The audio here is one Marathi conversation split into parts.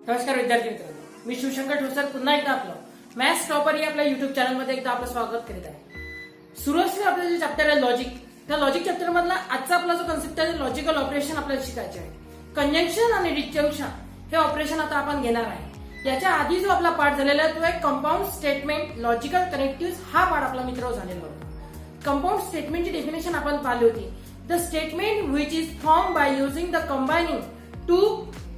नमस्कार विद्यार्थी मित्रांनो, मी शिवशंकर ठोसर पुन्हा एकदा आपलं मॅथ्स टॉपर या आपल्या युट्यूब चॅनलमध्ये एकदा आपलं स्वागत करीत आहे. सुरू असलेलं आपलं जे चॅप्टर आहे लॉजिक, त्या लॉजिक चॅप्टर मधला आजचा आपला जो कन्सेप्ट आहे लॉजिकल ऑपरेशन आपल्याला शिकायचे आहे. कंजंक्शन आणि डिस्जंक्शन हे ऑपरेशन आता आपण घेणार आहे. याच्या आधी जो आपला पार्ट झालेला आहे तो एक कंपाऊंड स्टेटमेंट लॉजिकल कनेक्टिव्ह हा पार्ट आपला मित्र झालेला होता. कंपाऊंड स्टेटमेंटची डेफिनेशन आपण पाहिली होती. The statement which is form by using the combining two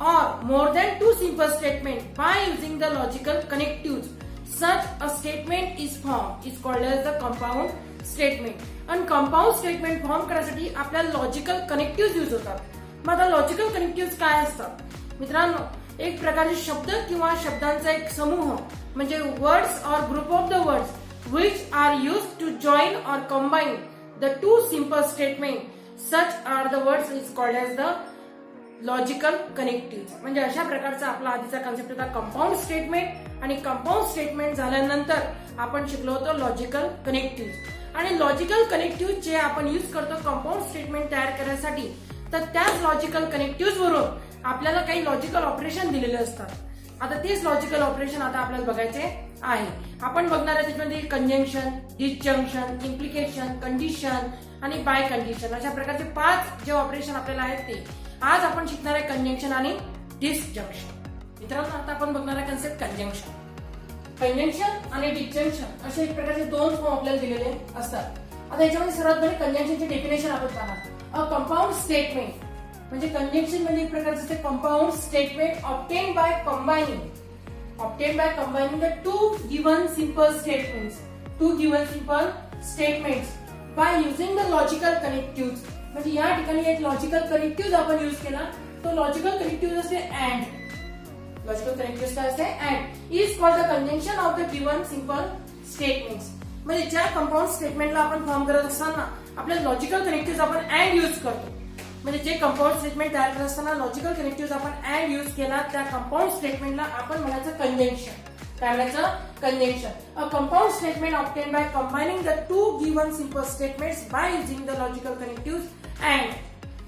or more than two simple statements by using the logical connectives. Such a statement is formed is called as the compound statement. And compound statement form करण्यासाठी आपल्याला लॉजिकल कनेक्टिव्ह यूज होतात. मग आता लॉजिकल कनेक्टिव्ह काय असतात मित्रांनो? एक प्रकारचे शब्द किंवा शब्दांचा एक समूह म्हणजे वर्ड्स और group of the words which are used to join or combine the two simple statements. Such are the words is called as the logical connective. म्हणजे अशा प्रकारचा आपला आधीचा कन्सेप्ट होता कंपाऊंड स्टेटमेंट, आणि कंपाऊंड स्टेटमेंट झाल्यानंतर आपण शिकलो होतो लॉजिकल कनेक्टिव्ह. आणि लॉजिकल कनेक्टिव्ह जे आपण युज करतो कंपाऊंड स्टेटमेंट तयार करण्यासाठी, तर त्याच लॉजिकल कनेक्टिव्ह वरून आपल्याला काही लॉजिकल ऑपरेशन दिलेले असतात. आता तेच लॉजिकल ऑपरेशन आता आपल्याला बघायचे आहे. आपण बघणार आहे त्याच्यामध्ये कंजंक्शन, डिस्जंक्शन, इम्प्लिकेशन, कंडिशन आणि बाय कंडिशन अशा प्रकारचे 5 जे ऑपरेशन आपल्याला आहेत ते आज आपण शिकणार आहे कंजंक्शन आणि डिस्जंक्शन. मित्रांनो आता आपण बघणार आहे कन्सेप्ट कंजंक्शन. कंजंक्शन आणि डिस्जंक्शन असे एक प्रकारचे 2 फॉर्म आपल्याला दिलेले असतात. आता याच्यामध्ये सर्वात पहिले कंजंक्शनचे डेफिनेशन आपण पाहणार. अ कंपाऊंड स्टेटमेंट म्हणजे कंजंक्शन म्हणजे एक प्रकारचे compound statement obtain by combining the two given simple statements by using the logical connective. म्हणजे या ठिकाणी एक लॉजिकल कनेक्टिव्ह आपण युज केला. तो लॉजिकल कनेक्टिव्ह असते अँड. लॉजिकल कनेक्टिव्ह काय असते and is called the conjunction of the given simple statements. म्हणजे ज्या कंपाऊंड स्टेटमेंटला आपण फॉर्म करत असताना आपल्या लॉजिकल कनेक्टिव्ह आपण अँड युज करतो. म्हणजे जे कंपाऊंड स्टेटमेंट तयार करत असताना लॉजिकल कनेक्टिव्ह आपण अँड युज केला त्या कंपाऊंड स्टेटमेंटला आपण म्हणायचं कंजंक्शन. काय म्हणायचं? Conjunction. A compound statement obtain by combining the two given simple statements by using the logical connective and.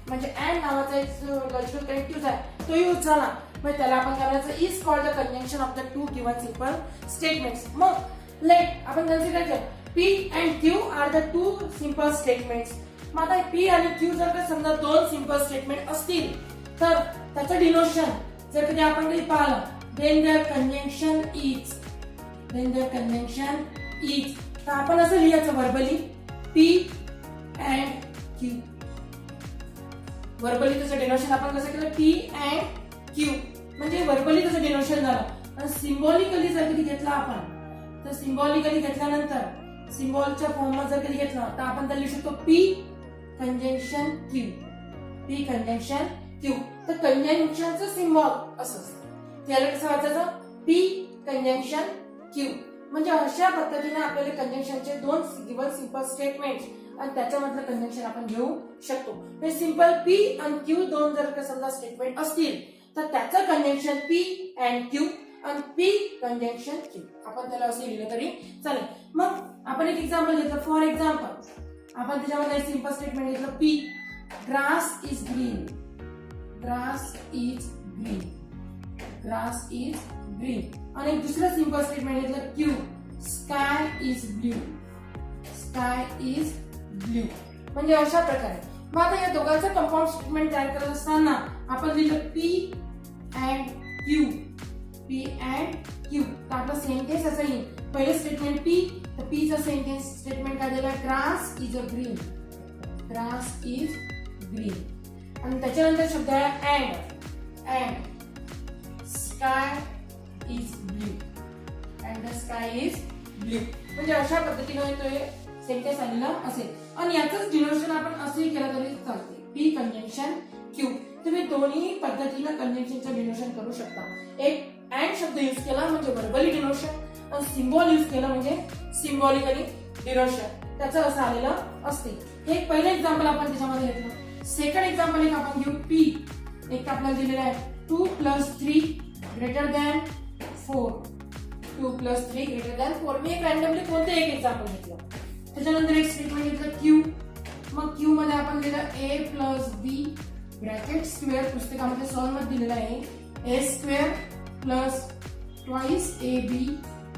म्हणजे अँड नावाचा एक लॉजिकल कनेक्टिव्ह आहे तो यूज झाला, म्हणजे त्याला आपण करायचं is called the conjunction of the two given simple statements. मग लेट आपण कन्सिडर केलं P and Q are the two simple statements. मग आता पी आणि क्यू जर का समजा 2 सिंपल स्टेटमेंट असतील तर त्याचं डिनोशन जर कधी आपण कधी पाहिलं then their conjunction is तर आपण असं लिहायचं verbally P and Q. Verbally त्याचं डिनोशन आपण कसं केलं P and Q म्हणजे वर्बली त्याचं डिनोशन झालं. आणि सिम्बॉलिकली जर कधी घेतला आपण तर सिम्बॉलिकली घेतल्यानंतर सिम्बॉलच्या फॉर्म मध्ये जर कधी घेतला तर आपण त्याला लिहू शकतो P कंजंक्शन Q. तर कंजंक्शनचं सिम्बॉल असं त्याला कसं वाचायचं P कंजंक्शन Q. म्हणजे अशा पद्धतीने आपल्याला कंजंक्शनचे 2 गिवन सिंपल स्टेटमेंट्स आणि त्याच्यामधलं कंजंक्शन आपण घेऊ शकतो. म्हणजे सिंपल P आणि Q 2 जर का समजा स्टेटमेंट असतील तर त्याचं कंजंक्शन P अँड Q आणि P कंजंक्शन Q आपण त्याला असं लिहिलं तरी चालेल. मग आपण एक एक्झाम्पल घेतलं. फॉर एक्झाम्पल आपण त्याच्यामध्ये सिंपल स्टेटमेंट घेतलं P ग्रास इज ग्रीन. आणि दुसरं सिंपल स्टेटमेंट घेतलं Q स्काय इज ब्ल्यू. म्हणजे अशा प्रकारे. मग आता या दोघांचं कंपाऊंड स्टेटमेंट तयार करत असताना आपण लिहिलं P अँड Q. तर आपलं सेंटेन्स असं येईल. पहिलं स्टेटमेंट P तर P चं सेंटेन्स स्टेटमेंट काय दिलं ग्रास इज ग्रीन. आणि त्याच्यानंतर शब्द आहे अँड स्काय इज ब्ल्यू. म्हणजे अशा पद्धतीने तो सेंटेन्स आलेला असेल. आणि याचंच डिनोशन आपण असंही केलं तरी चालते P कंजंक्शन Q. तुम्ही दोन्ही पद्धतीनं कंजंक्शनचं डिनोशन करू शकता. एक अँड शब्द युज केला म्हणजे वर्बली डिनोशन आणि सिम्बॉल युज केला म्हणजे सिम्बॉलिकली डिनोशन. त्याचं असं आलेलं असते. हे पहिलं एक्झाम्पल आपण त्याच्यामध्ये घेतलं. सेकंड एक्झाम्पल एक आपण घेऊ P. एक आपल्याला दिलेला आहे 2 + 3 > 4. 2 + 3 > 4. मी एक रॅन्डमली कोणते एक एक्झाम्पल घेतलं. त्याच्यानंतर एक स्टेटमेंट घेतलं Q. मग Q मध्ये आपण दिलं A + B ब्रॅकेट स्क्वेअर पुस्तकामध्ये सॉल्व मध्ये दिलेला आहे A² plus twice AB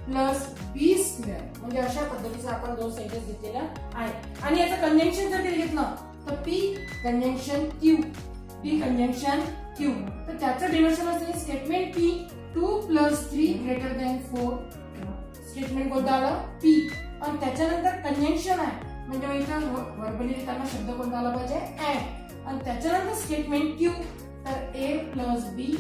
plus B square. म्हणजे अशा पद्धतीचं आपण दोन सेंटेन्स घेतलेला आहे. आणि याचं कंजंक्शन जर घेतलं तर P conjunction Q, P conjunction Q. तर त्याचं डिव्हिजन असते स्टेटमेंट P 2 + 3 > 4. स्टेटमेंट कोणतं आलं P. आणि त्याच्यानंतर कंजंक्शन आहे म्हणजे इथं वर्बली लिहिताना शब्द कोणता आला पाहिजे अँड. आणि त्याच्यानंतर स्टेटमेंट Q तर A + B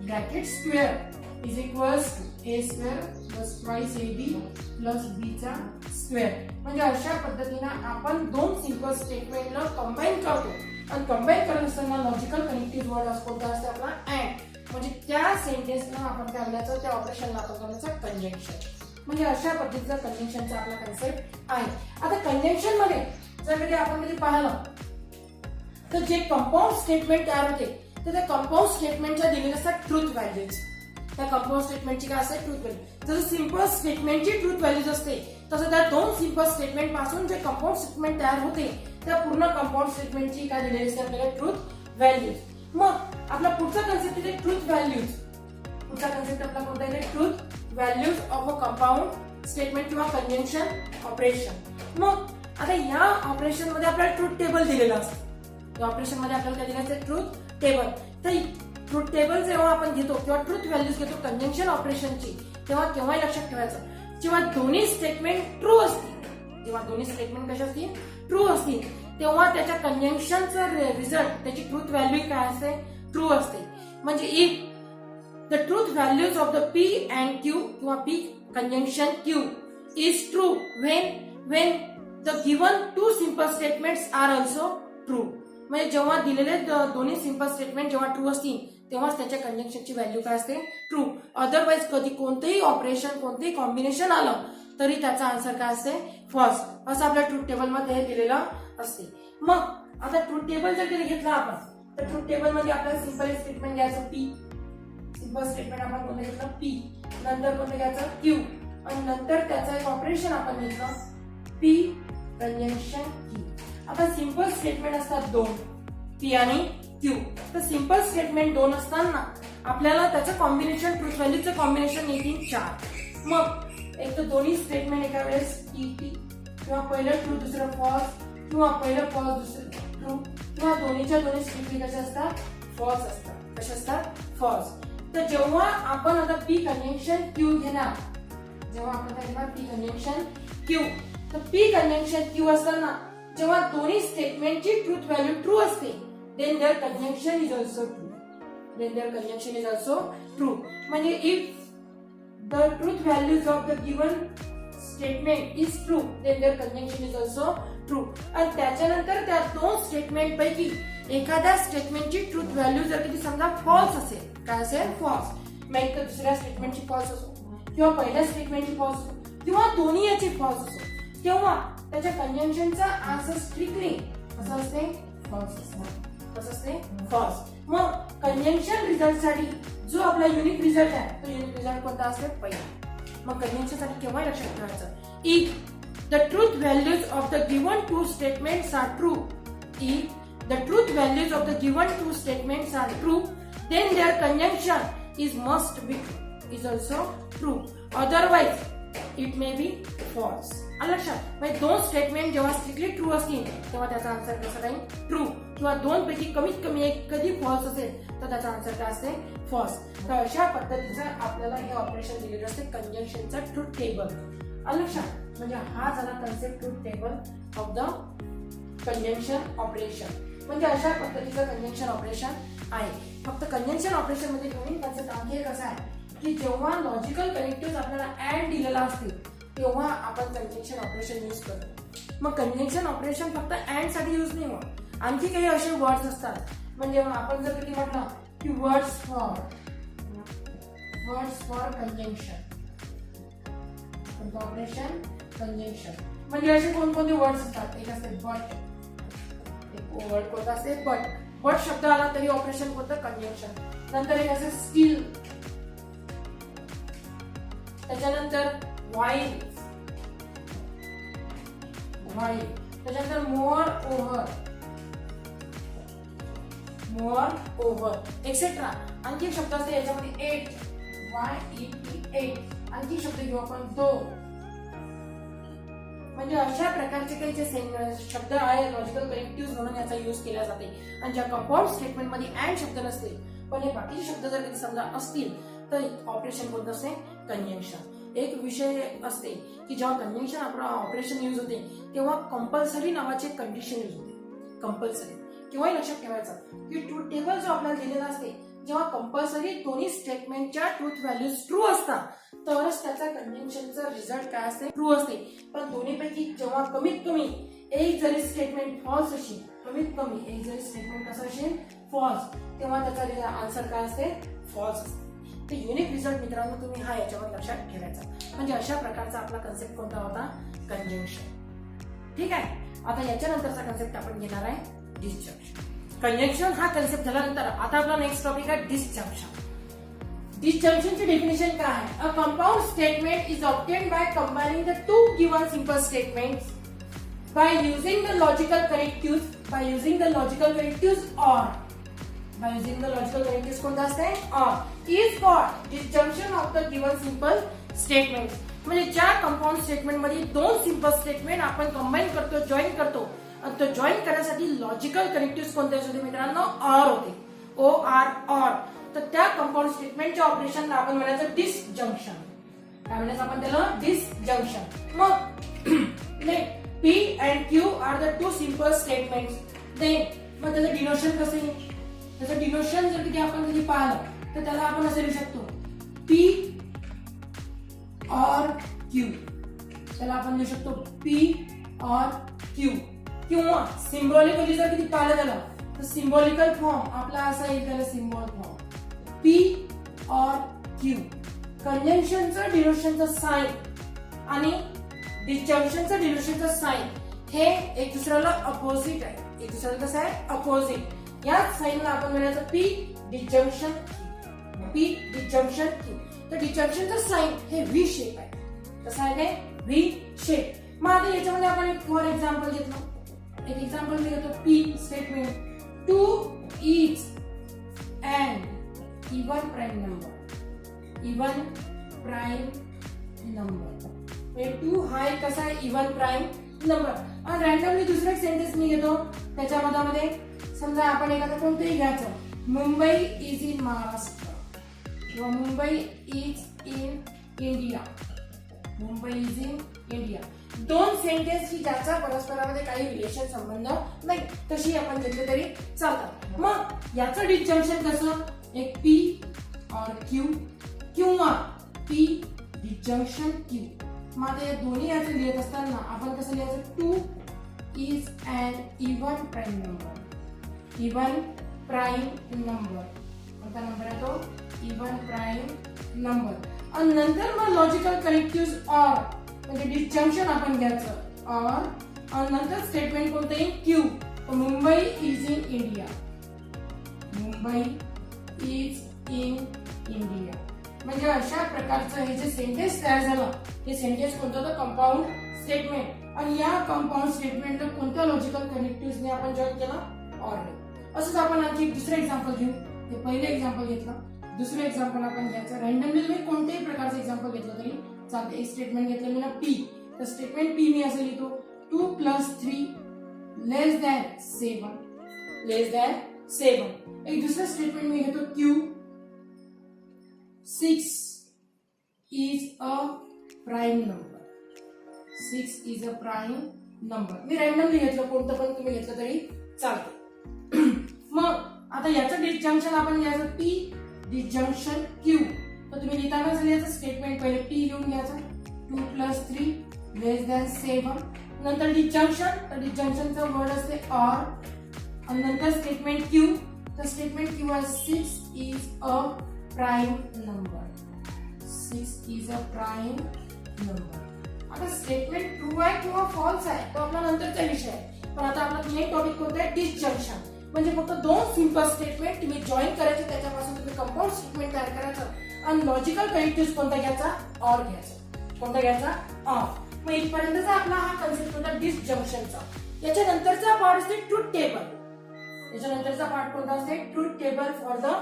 bracket square is equals A square plus twice AB plus B चा स्क्वेअर. म्हणजे अशा पद्धतीने आपण दोन सिंपल स्टेटमेंटला कंबाईन करतो. आणि कंबाईन करत असताना लॉजिकल कनेक्टिव्ह वर्ड कोणता असते आपला अँड. म्हणजे त्या सेंटेन्सला आपण काय करायचं त्या ऑपरेशनला आपण करायचं कंजंक्शन. म्हणजे अशा पद्धतीचा कंजंक्शनचा आपला कन्सेप्ट आहे. आता कंजंक्शन मध्ये जर कधी आपण कधी पाहिलं तर जे कंपाऊंड स्टेटमेंट तयार होते तर त्या कंपाऊंड स्टेटमेंटच्या दिलेल्या असतात ट्रूथ व्हॅल्यूज. त्या कंपाऊंड स्टेटमेंटची काय असते ट्रूथ व्हॅल्यू. जसं सिंपल स्टेटमेंटची ट्रूथ व्हॅल्यूज असते तसं त्या दोन सिंपल स्टेटमेंट पासून जे कंपाऊंड स्टेटमेंट तयार होते त्या पूर्ण कंपाऊंड स्टेटमेंटची काय दिलेली असते आपल्याला ट्रूथ व्हॅल्यूज. मग आपला पुढचा कन्सेप्ट आहे ट्रूथ व्हॅल्यूज. पुढचा कन्सेप्ट आपला कोणता आहे truth values of a compound statement किंवा कंजंक्शन ऑपरेशन. मग आता या ऑपरेशन मध्ये आपल्याला ट्रूथ टेबल दिलेलं असतं. या ऑपरेशन मध्ये आपल्याला काय दिलं असतं ट्रूथ टेबल. तर ट्रूथ टेबल जेव्हा आपण घेतो किंवा ट्रूथ व्हॅल्यूज घेतो कंजंक्शन ऑपरेशनची तेव्हा केव्हाही लक्षात ठेवायचं जेव्हा दोन्ही स्टेटमेंट ट्रू असतील, जेव्हा दोन्ही स्टेटमेंट कशा असतील ट्रू असतील तेव्हा त्याच्या कंजंक्शनचा रिझल्ट त्याची ट्रूथ व्हॅल्यू काय असते ट्रू असते. म्हणजे if the truth values of the P and Q किंवा P conjunction Q is true when the given two simple statements are also true. म्हणजे जेव्हा दिलेले दोन्ही सिंपल स्टेटमेंट जेव्हा ट्रू असतील तेव्हाच त्याच्या कंजंक्शनची व्हॅल्यू काय असते ट्रू. अदरवाईज कधी कोणतेही ऑपरेशन कोणतेही कॉम्बिनेशन आलं तरी त्याचा आन्सर काय असते फॉल्स. असं आपल्या ट्रूथ टेबल मध्ये दिलेलं असते. मग आता ट्रूथ टेबल जर कधी घेतला आपण तर ट्रूथ टेबल मध्ये आपल्याला सिंपल स्टेटमेंट घ्यायचं P. सिंपल स्टेटमेंट आपण कोणतं घेतलं P. नंतर कोणतं घ्यायचं Q. आणि नंतर त्याचं एक ऑपरेशन आपण घेतलं P कंजंक्शन Q. आता सिंपल स्टेटमेंट असतात दोन P आणि Q. तर सिंपल स्टेटमेंट दोन असताना आपल्याला त्याचं कॉम्बिनेशन ट्रूथ व्हॅल्यूचं कॉम्बिनेशन येतील 4. मग एक तर दोन्ही स्टेटमेंट एका वेळेस ET किंवा पहिलं ट्रू दुसरं फॉल्स किंवा पहिलं फॉल्स दुसरं ट्रू किंवा दोन्हीच्या दोन्ही स्टेटमेंट कशा असतात फॉल्स असतात. कशा असतात फॉल्स. तर जेव्हा आपण आता P कंजंक्शन Q घेणार जेव्हा आपण काय घेणार P कंजंक्शन Q तर P कंजंक्शन Q असताना जेव्हा दोन्ही स्टेटमेंटची ट्रूथ व्हॅल्यू ट्रू असते then their conjunction is also true. Then their conjunction is also true. म्हणजे if the truth values of the given statement is true then their conjunction is also true. आणि त्याच्यानंतर त्या दोन स्टेटमेंट पैकी एखाद्या स्टेटमेंटची ट्रूथ व्हॅल्यू जर कधी समजा फॉल्स असेल काय असेल फॉल्स मग एक तर दुसऱ्या स्टेटमेंटची फॉल्स असो किंवा पहिल्या स्टेटमेंटची फॉल्स असो किंवा दोन्ही याची फॉल्स असो तेव्हा त्याच्या कंजंक्शनचा आन्सर स्ट्रिक्टली असं असते फॉल्स असते. कसं असते फॉल्स. मग कंजंक्शन रिझल्ट साठी जो आपला युनिक रिझल्ट आहे तो युनिक रिझल्ट कोणता असते पहिला. मग कंजंक्शन साठी केव्हा लक्षात ठेवायचं if the truth values of the given two statements are true. If the truth values of the given two statements are true then their conjunction is also true. Otherwise it may be false. लक्षात म्हणजे दोन स्टेटमेंट जेव्हा स्ट्रिक्टली ट्रू असतील तेव्हा त्याचा आन्सर कसं राहील ट्रू किंवा दोन पैकी कमीत कमी एक कधी फॉल्स असेल तर त्याचा आन्सर काय असते फॉल्स. तर अशा पद्धतीचं आपल्याला हे ऑपरेशन दिलेलं असते कंजंक्शनचा ट्रूथ टेबल. लक्षात म्हणजे हा झाला concept truth table of the conjunction operation. म्हणजे अशा पद्धतीचं कंजंक्शन ऑपरेशन आहे. फक्त कंजंक्शन ऑपरेशन मध्ये नवीन कन्सेप्ट आणखी एक असा आहे की जेव्हा लॉजिकल कनेक्टिव्ह आपल्याला अँड दिलेला असते तेव्हा आपण कंजंक्शन ऑपरेशन यूज करतो. मग कंजंक्शन ऑपरेशन फक्त अँड साठी यूज नाही होत. आणखी काही असे वर्ड्स असतात म्हणजे आपण जर कधी म्हटलं की words for conjunction operation conjunction म्हणजे असे कोणकोणते वर्ड्स असतात. एक असते बट. एक वर्ड कोणता असते बट शब्द आला तरी ऑपरेशन कोणतं कंजंक्शन. नंतर एक असे स्टील. त्याच्यानंतर व्हाईल त्याच्यानंतर मोर ओव्हर एक्सेट्रा. आणखी एक शब्द असते याच्यामध्ये एट YET. आणखी शब्द घेऊ आपण दो. म्हणजे अशा प्रकारचे काही जे शब्द आहे लॉजिकल कनेक्टिव्ह म्हणून याचा यूज केला जाते. आणि ज्या कंपाऊंड स्टेटमेंट मध्ये अँड शब्द नसते पण हे बाकीचे शब्द जर कधी समजा असतील तर ऑपरेशन कोणतं असते? कंजंक्शन. एक विषय असते की जेव्हा कंजंक्शन आपलं ऑपरेशन यूज होते तेव्हा कंपल्सरी नावाचे कंडिशन यूज होते. कंपल्सरी किंवा लक्षात ठेवायचं की ट्रूथ टेबल जो आपल्याला दिलेला असते जेव्हा कंपल्सरी दोन्ही स्टेटमेंटच्या ट्रूथ व्हॅल्यूज ट्रू असतात तरच त्याचा कंजंक्शनचा रिझल्ट काय असते? ट्रू असते. पण दोन्हीपैकी जेव्हा कमीत कमी एक जरी स्टेटमेंट फॉल्स असेल, कमीत कमी एक जरी स्टेटमेंट कसं असेल? फॉल्स, तेव्हा त्याचा आन्सर काय असते? फॉल्स असते. तर युनिक रिझल्ट मित्रांनो तुम्ही हा याच्यावर लक्षात ठेवायचा. म्हणजे अशा प्रकारचा आपला कन्सेप्ट कोणता होता? कंजंक्शन. ठीक आहे. आता याच्यानंतरचा कन्सेप्ट आपण घेणार आहे डिसजंक्शन. कंजंक्शन हा कन्सेप्ट झाल्यानंतर आता आपला नेक्स्ट टॉपिक आहे डिसजंक्शन. डिसजंक्शनची डेफिनेशन काय आहे? अ compound statement is obtained by combining the two given simple statements by using the logical connectives or कोणता असते? or is called disjunction of the given simple statements. म्हणजे ज्या कंपाऊंड स्टेटमेंट मध्ये दोन सिंपल स्टेटमेंट आपण कंबाईन करतो, जॉईन करतो आणि तो जॉईन करण्यासाठी लॉजिकल कनेक्टिव्ह कोणते होते मित्रांनो? or होते. or. तर त्या कंपाऊंड स्टेटमेंटच्या ऑपरेशनला आपण म्हणायचं डिसजंक्शन. काय म्हणायचं आपण त्याला? डिसजंक्शन. मग P and Q are the two simple statements. मग त्याचं डिनोशन कसं आहे? त्याचं डिनोशन जर कधी आपण कधी पाहिलं तर त्याला आपण असं लिहू शकतो P or Q. त्याला आपण लिहू शकतो P or Q. किंवा सिम्बॉलिकली जर कधी पाहिलं त्याला तर सिम्बॉलिकल फॉर्म आपला असा येईल त्याला symbol form P or Q. कंजंक्शनचं डिनोशनचं साइन आणि डिसजंक्शनचं डिनोशनचं साइन हे एक दुसऱ्याला अपोजिट आहे. एक दुसऱ्याला कसं आहे? अपोजिट. या साइनला आपण म्हणायचं P disjunction P disjunction Q. तर डिसजंक्शनचं साइन हे व्ही शेप आहे. कसं आहे ते? V shape. मग आता याच्यामध्ये आपण एक फॉर एक्झाम्पल घेतलं. एक एक्झाम्पल मी घेतो P statement 2 is an even prime number. 2 हा एक कसा आहे? Even prime number. आणि रॅन्डमली दुसरा सेंटेन्स मी घेतो त्याच्यामध्ये समजा आपण एखादं कोणतंही घ्यायचं. मुंबई इज इन महाराष्ट्र किंवा Mumbai is in India. Mumbai is in India. दोन सेंटेन्स की ज्याचा परस्परामध्ये काही रिलेशन संबंध नाही तशी आपण घेतली तरी चालतात. मग याचं डिसजंक्शन कसं? एक P और Q किंवा P डिसजंक्शन Q. मग या दोन्ही याचं लिहित असताना आपण कसं लिहायचं? 2 is an even prime number. Even prime number. कोणता नंबर आहे तो? Even prime number. आणि नंतर मग लॉजिकल कनेक्टिव्ह और म्हणजे डिसजंक्शन आपण घ्यायचं और आणि नंतर स्टेटमेंट कोणतं येईल? Q. Mumbai is in India. Mumbai is in India. म्हणजे अशा प्रकारचं हे जे सेंटेन्स तयार झालं हे सेंटेन्स कोणतं होतं? Compound statement. आणि या कंपाऊंड स्टेटमेंटला कोणत्या लॉजिकल कनेक्टिव्हने आपण जॉईन केला? ऑर. असंच आपण आणखी दुसरं एक्झाम्पल घेऊ. हे पहिले एक्झाम्पल घेतलं. दुसरं एक्झाम्पल आपण घ्यायचं. रॅन्डमली तुम्ही कोणत्याही प्रकारचं एक्झाम्पल घेतलं तरी चालतं. एक स्टेटमेंट घेतलं मी ना P. तर स्टेटमेंट P मी असं लिहितो 2 + 3 <7. एक दुसरं स्टेटमेंट मी घेतो Q. 6 is a prime number. 6 is a prime number. Me randomly घेतलं, कोणतं पण तुम्ही घेतलं तरी चालतं. मग आता याचं डिसजंक्शन आपण घ्यायचं P डिसजंक्शन Q. तर तुम्ही लिहिताना लिहायचं स्टेटमेंट पहिले P लिहून घ्यायचं 2 + 3 <7. नंतर डिसजंक्शन, तर डिसजंक्शनचं वर्ड असते or. आणि नंतर स्टेटमेंट Q. तर स्टेटमेंट Q आहे 6 is a prime number. 6 is a prime number. आता स्टेटमेंट ट्रू आहे किंवा फॉल्स आहे तो आपला नंतरचा विषय आहे. पण आता आपला मेन टॉपिक कोणता आहे? डिसजंक्शन. म्हणजे फक्त दोन सिंपल स्टेटमेंट तुम्ही जॉईन करायचे, त्याच्यापासून तुम्ही कंपाऊंड स्टेटमेंट तयार करायचं आणि लॉजिकल कनेक्टिव्ह कोणता घ्यायचा? ऑर घ्यायचा. कोणता घ्यायचा? ऑर. मग इथपर्यंतचा आपला हा कन्सेप्ट होता डिसजंक्शनचा. याच्यानंतरचा पार्ट असते ट्रूथ टेबल. याच्यानंतरचा पार्ट कोणता असते? Truth table for the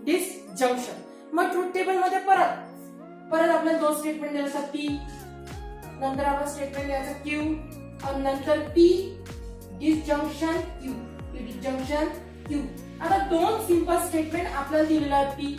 disjunction. मग ट्रूथ टेबल मध्ये परत परत आपल्याला दोन स्टेटमेंट द्यायचं पी, नंतर आपण स्टेटमेंट द्यायचं क्यू आणि नंतर P disjunction Q, P disjunction Q. आता दोन सिंपल स्टेटमेंट आपल्याला दिलेलं आहे पी.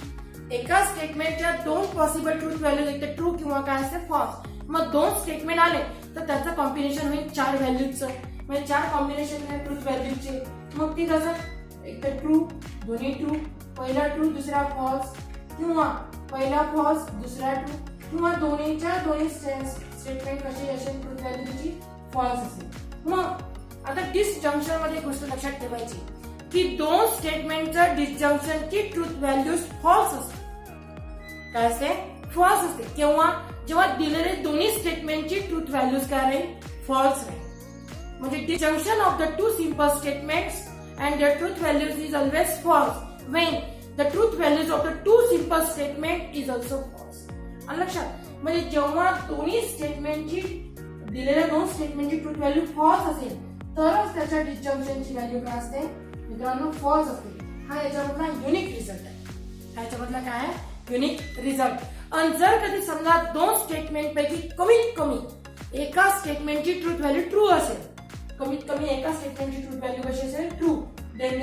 एका स्टेटमेंटच्या दोन पॉसिबल ट्रूथ व्हॅल्यू एक तर ट्रू किंवा काय असते फॉल्स. मग दोन स्टेटमेंट आले तर त्याचं कॉम्बिनेशन होईल चार व्हॅल्यूजचं, म्हणजे चार कॉम्बिनेशन आहे ट्रूथ व्हॅल्यूचे. मग ते कसं एक तर ट्रू, दोन्ही ट्रू, पहिला ट्रू दुसरा फॉल्स, किंवा पहिला फॉल्स दुसरा ट्रू, किंवा दोन्हीच्या दोन्ही स्टेटमेंट कशी असेल ट्रूथ व्हॅल्यू त्याची फॉल्स असेल. मग आता डिसजंक्शन मध्ये गोष्ट लक्षात ठेवायची की दोन स्टेटमेंटच्या डिसजंक्शनची ट्रूथ व्हॅल्यूज फॉल्स असते. काय असते? फॉल्स असते. केव्हा? जेव्हा दिलेले दोन्ही स्टेटमेंटची ट्रूथ व्हॅल्यूज काय राहील? फॉल्स राहील. म्हणजे disjunction of the two simple statements and their truth values is always false when the truth values of the two simple statement is also false. आणि लक्षात म्हणजे जेव्हा दोन्ही स्टेटमेंटची दिलेल्या दोन स्टेटमेंटची ट्रूथ व्हॅल्यू फॉल्स असेल तरच त्याच्या डिसजंक्शनची व्हॅल्यू काय असते मित्रांनो? फॉल्स असते. हा याच्यामधला युनिक रिझल्ट आहे. हा याच्यामधला काय आहे? Unique result. आणि जर कधी समजा दोन स्टेटमेंट पैकी कमीत कमी एका स्टेटमेंटची ट्रूथ व्हॅल्यू ट्रू असेल, कमीत कमी एका स्टेटमेंटची ट्रूथ व्हॅल्यू कशी असेल? True. then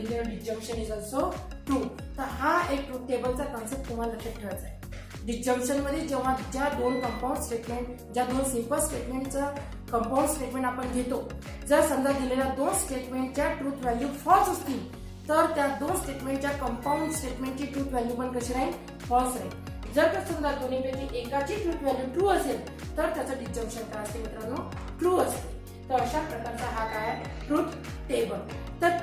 their disjunction is also true. तर हा एक ट्रूथ टेबलचा कॉन्सेप्ट तुम्हाला लक्षात ठेवायचा आहे. डिसजंक्शन मध्ये जेव्हा ज्या दोन कंपाऊंड स्टेटमेंट, ज्या दोन सिंपल स्टेटमेंटचं कंपाऊंड स्टेटमेंट आपण घेतो, जर समजा दिलेल्या दोन स्टेटमेंटच्या ट्रूथ व्हॅल्यू फॉल्स असतील तर त्या दोन स्टेटमेंटच्या कंपाऊंड स्टेटमेंटची ट्रूथ व्हॅल्यू पण कशी राहील? फॉल्स राहील. जर का समजा दोन्हीपैकी एकाची ट्रूथ व्हॅल्यू ट्रू असेल तर त्याचं डिसजंक्शन काय असते मित्रांनो? ट्रू असते. तर अशा प्रकारचा हा काय आहे? Truth table. तर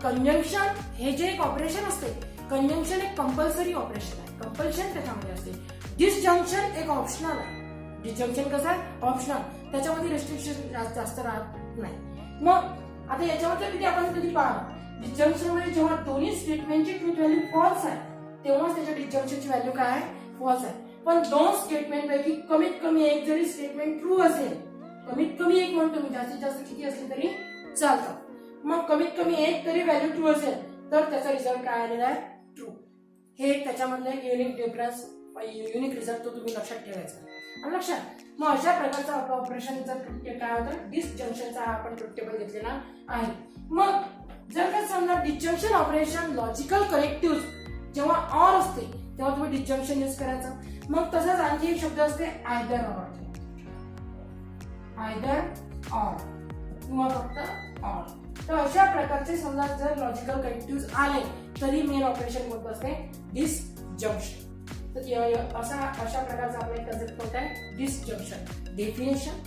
कंजंक्शन हे जे एक ऑपरेशन असते, कंजंक्शन एक कंपल्सरी ऑपरेशन आहे, कंपल्शन त्याच्यामध्ये असते. डिसजंक्शन एक ऑप्शनल आहे. डिसजंक्शन कसं आहे? ऑप्शनल. त्याच्यामध्ये रेस्ट्रिक्शन जास्त राहत नाही. मग आता याच्यामध्ये किती आपण कधी पाहा डिसजंक्शन मध्ये जेव्हा दोन्ही स्टेटमेंटची ट्रूथ व्हॅल्यू फॉल्स आहे तेव्हाच त्याच्या डिसजंक्शनची व्हॅल्यू काय आहे? फॉल्स आहे. पण दोन स्टेटमेंट पैकी कमीत कमी एक जरी स्टेटमेंट ट्रू असेल, कमीत कमी एक म्हणतो मी, जास्तीत जास्त किती असले तरी चालतं, मग कमीत कमी एक तरी व्हॅल्यू ट्रू असेल तर त्याचा रिझल्ट काय आलेला आहे? ट्रू. हे त्याच्यामधलं एक युनिक डिफरन्स, युनिक रिझल्ट तो तुम्ही लक्षात ठेवायचा. आणि लक्षात मग अशा प्रकारचा आपला ऑपरेशनचा काय होतं? डिसजंक्शनचा आपण ट्रूथ टेबल घेतलेला आहे. मग जर का समजा डिसजंक्शन ऑपरेशन लॉजिकल करेक्टिव्ह जेव्हा ऑर असते तेव्हा तुम्ही डिसजंक्शन यूज करायचं. मग तसंच आणखी एक शब्द असते आयदर ऑर, आयदर ऑर किंवा फक्त ऑर. तर अशा प्रकारचे समजा जर लॉजिकल करेक्टिव्ह आले तरी मेन ऑपरेशन कोणतं असते? डिसजंक्शन. तर अशा प्रकारचा आपला एक कन्सेप्ट कोणता आहे? डिसजंक्शन. डेफिनेशन,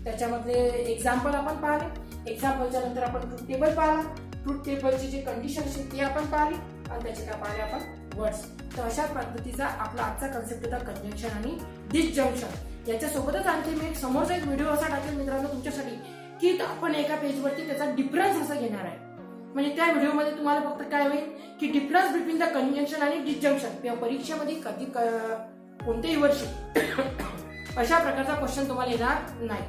त्याच्यामधले एक्झाम्पल आपण पाहिले, एक्झाम्पलच्या नंतर आपण ट्रूथ टेबल पाहिला, ट्रूथ टेबलची जे कंडिशन असते ते आपण पाहिली आणि त्याचे काय पाहिले आपण? वर्ड्स. तर अशा पद्धतीचा आपला आजचा कन्सेप्ट होता कंजंक्शन आणि डिसजंक्शन. याच्यासोबतच आणखी मी एक समोरचा एक व्हिडिओ असा टाकेल मित्रांनो तुमच्यासाठी की आपण एका पेजवरती त्याचा डिफरन्स असा घेणार आहे. म्हणजे त्या व्हिडिओमध्ये तुम्हाला फक्त काय होईल की डिफरन्स बिटवीन द कंजंक्शन आणि डिसजंक्शन परीक्षेमध्ये कधी कोणत्याही वर्षी अशा प्रकारचा क्वेश्चन तुम्हाला येणार नाही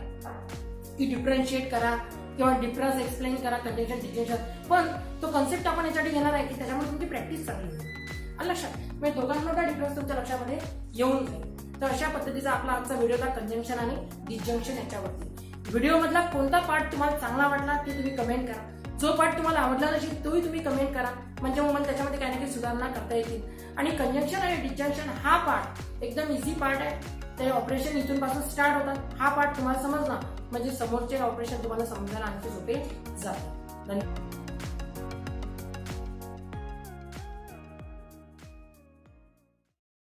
की डिफरन्शिएट करा किंवा डिफरन्स एक्सप्लेन करा कंजंक्शन डिसजंक्शन. पण तो कन्सेप्ट आपण यासाठी घेणार आहे की त्याच्यामुळे तुमची प्रॅक्टिस चांगली होईल. आणि लक्षात म्हणजे दोघांमधला डिफरन्स तुमच्या लक्षामध्ये येऊन जाईल. तर अशा पद्धतीचा आपला आजचा व्हिडिओ होता कंजंक्शन आणि डिसजंक्शन याच्यावरती. व्हिडिओ मधला कोणता पार्ट तुम्हाला चांगला वाटला ते तुम्ही कमेंट करा. जो पार्ट तुम्हाला आवडला नसेल तोही तुम्ही कमेंट करा, म्हणजे मग मला त्याच्यामध्ये काही ना काही सुधारणा करता येतील. आणि कंजंक्शन आणि डिसजंक्शन हा पार्ट एकदम इझी पार्ट आहे. ते ऑपरेशन इथून पासून स्टार्ट होतात. हा पार्ट तुम्हाला समजला म्हणजे समोरचे ऑपरेशन तुम्हाला समजायला आणखी सोपे जाते. धन्यवाद.